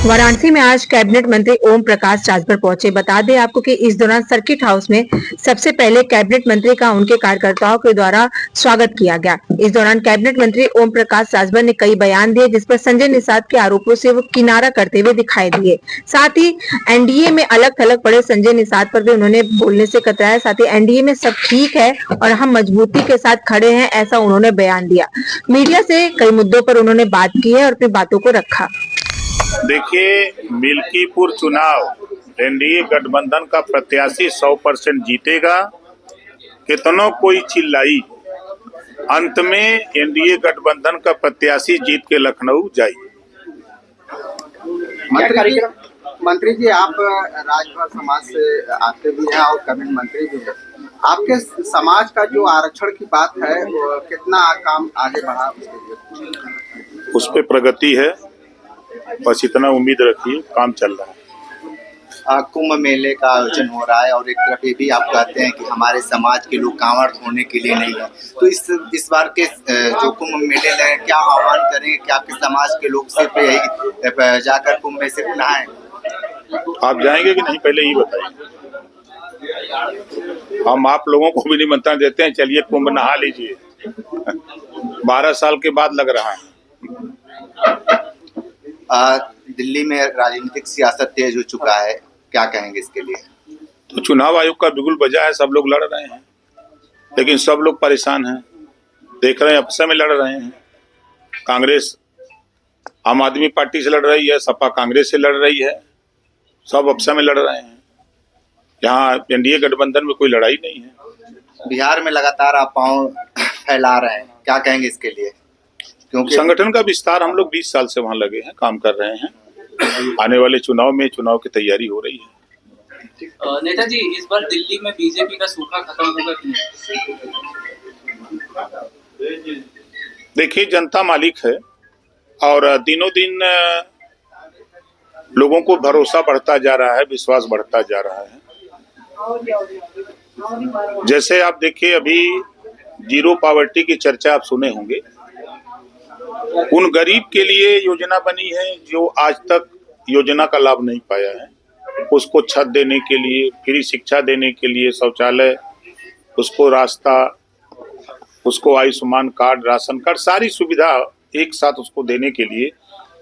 वाराणसी में आज कैबिनेट मंत्री ओम प्रकाश राजभर पहुंचे। बता दें आपको कि इस दौरान सर्किट हाउस में सबसे पहले कैबिनेट मंत्री का उनके कार्यकर्ताओं के द्वारा स्वागत किया गया। इस दौरान कैबिनेट मंत्री ओम प्रकाश राजभर ने कई बयान दिए, जिस पर संजय निषाद के आरोपों से वो किनारा करते हुए दिखाई दिए। साथ ही एनडीए में अलग थलग पड़े संजय निषाद पर भी उन्होंने बोलने से कतराया। साथ ही एनडीए में सब ठीक है और हम मजबूती के साथ खड़े हैं, ऐसा उन्होंने बयान दिया। मीडिया से कई मुद्दों पर उन्होंने बात की है और अपनी बातों को रखा। देखिए, मिल्कीपुर चुनाव एनडीए गठबंधन का प्रत्याशी 100% जीतेगा। कितनों कोई चिल्लाई, अंत में एनडीए गठबंधन का प्रत्याशी जीत के लखनऊ जाए। मंत्री जी, आप राजभर समाज से आते भी हैं और कैबिनेट मंत्री भी हैं। आपके समाज का जो आरक्षण की बात है, वो कितना काम आगे बढ़ा उसके लिए? उस पर प्रगति है, बस इतना उम्मीद रखिए, काम चल रहा है। कुंभ मेले का आयोजन हो रहा है और एक तरफ ये भी आप कहते हैं कि हमारे समाज के लोग कांवड़ छोड़ने के लिए नहीं है, तो इस बार के जो कुंभ मेले में क्या आह्वान करेंगे कि आपके समाज के लोग सिर्फ यही जाकर कुंभ में सिर्फ नहाएं? आप जाएंगे कि नहीं, पहले ही बताइए। हम आप लोगों को भी निमंत्रण देते हैं, चलिए कुंभ नहा लीजिए। 12 साल के बाद लग रहा है। दिल्ली में राजनीतिक सियासत तेज हो चुका है, क्या कहेंगे इसके लिए? तो चुनाव आयोग का बिगुल बजा है, सब लोग लड़ रहे हैं, लेकिन सब लोग परेशान हैं। देख रहे हैं, आपस में लड़ रहे हैं। कांग्रेस आम आदमी पार्टी से लड़ रही है, सपा कांग्रेस से लड़ रही है, सब आपस में लड़ रहे हैं। यहाँ एनडीए गठबंधन में कोई लड़ाई नहीं है। बिहार में लगातार अफवाह फैला रहे हैं, क्या कहेंगे इसके लिए? क्योंकि संगठन का विस्तार, हम लोग 20 साल से वहां लगे हैं, काम कर रहे हैं। आने वाले चुनाव में चुनाव की तैयारी हो रही है। नेताजी, इस बार दिल्ली में बीजेपी का सूखा खत्म होगा कि नहीं? देखिए, जनता मालिक है और दिनों दिन लोगों को भरोसा बढ़ता जा रहा है, विश्वास बढ़ता जा रहा है। जैसे आप देखिए, अभी जीरो पॉवर्टी की चर्चा आप सुने होंगे। उन गरीब के लिए योजना बनी है जो आज तक योजना का लाभ नहीं पाया है। उसको छत देने के लिए, फ्री शिक्षा देने के लिए, शौचालय, उसको रास्ता, उसको आयुष्मान कार्ड, राशन कार्ड, सारी सुविधा एक साथ उसको देने के लिए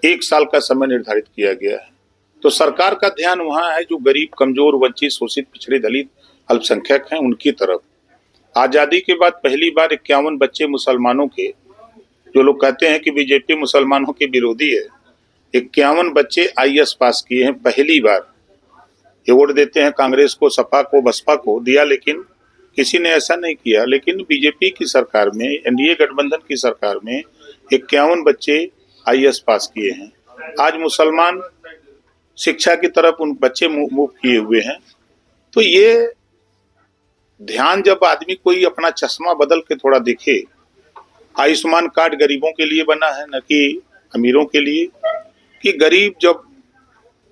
1 साल का समय निर्धारित किया गया है। तो सरकार का ध्यान वहाँ है जो गरीब, कमजोर, वंचित, शोषित, पिछड़े, दलित, अल्पसंख्यक हैं, उनकी तरफ। आजादी के बाद पहली बार 51 बच्चे मुसलमानों के, जो लोग कहते हैं कि बीजेपी मुसलमानों के विरोधी है, 51 बच्चे आईएएस पास किए हैं पहली बार। ये वोट देते हैं कांग्रेस को, सपा को, बसपा को दिया, लेकिन किसी ने ऐसा नहीं किया। लेकिन बीजेपी की सरकार में, एनडीए गठबंधन की सरकार में 51 बच्चे आईएएस पास किए हैं। आज मुसलमान शिक्षा की तरफ उन बच्चे मूव किए हुए हैं। तो ये ध्यान, जब आदमी कोई अपना चश्मा बदल के थोड़ा देखे, आयुष्मान कार्ड गरीबों के लिए बना है, न कि अमीरों के लिए। कि गरीब जब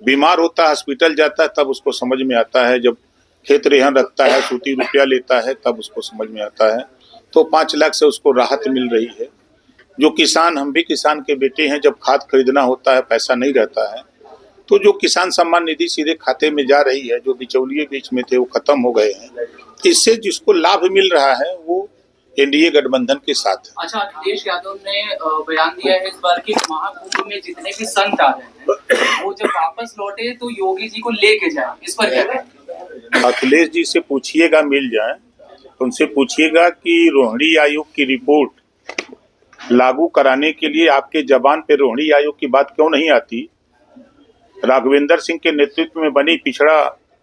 बीमार होता है, हॉस्पिटल जाता है, तब उसको समझ में आता है। जब खेत रेहन रखता है, सूती रुपया लेता है, तब उसको समझ में आता है। तो 5 लाख से उसको राहत मिल रही है। जो किसान, हम भी किसान के बेटे हैं, जब खाद खरीदना होता है, पैसा नहीं रहता है, तो जो किसान सम्मान निधि सीधे खाते में जा रही है, जो बिचौलिए बीच में थे वो खत्म हो गए हैं। इससे जिसको लाभ मिल रहा है वो एनडीए गठबंधन के साथ है। अच्छा, अखिलेश यादव ने बयान दिया है इस बार की महाकुंभ में जितने भी संत आ रहे हैं, वो जब वापस लौटे तो योगी जी को लेके जाए। इस पर क्या कहें? अखिलेश जी से पूछिएगा, मिल जाए, उनसे पूछिएगा कि रोहिणी आयोग की रिपोर्ट लागू कराने के लिए आपके जबान पे रोहिणी आयोग की बात क्यों नहीं आती? राघवेंद्र सिंह के नेतृत्व में बनी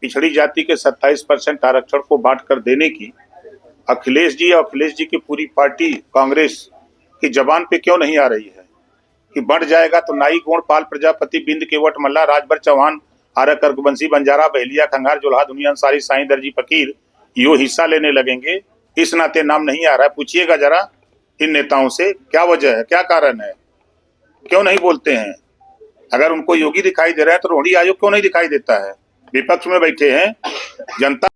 पिछड़ी जाति के 27% आरक्षण को बांट कर देने की अखिलेश जी और अखिलेश जी की पूरी पार्टी कांग्रेस की जबान पे क्यों नहीं आ रही है? कि बढ़ जाएगा तो नाई, गोण, पाल, प्रजापति, बिंद, केवट, मल्ला, राजभर, चौहान, आर्य, कर्कवंशी, बंजारा, बहलिया, खंगार, जोल्हा, दुनिया, अंसारी, साईं, दर्जी, फकीर यो हिस्सा लेने लगेंगे। इस नाते नाम नहीं आ रहा है। पूछिएगा जरा इन नेताओं से, क्या वजह है, क्या कारण है, क्यों नहीं बोलते हैं? अगर उनको योगी दिखाई दे रहा है तो रोहिणी आयोग क्यों नहीं दिखाई देता है? विपक्ष में बैठे हैं, जनता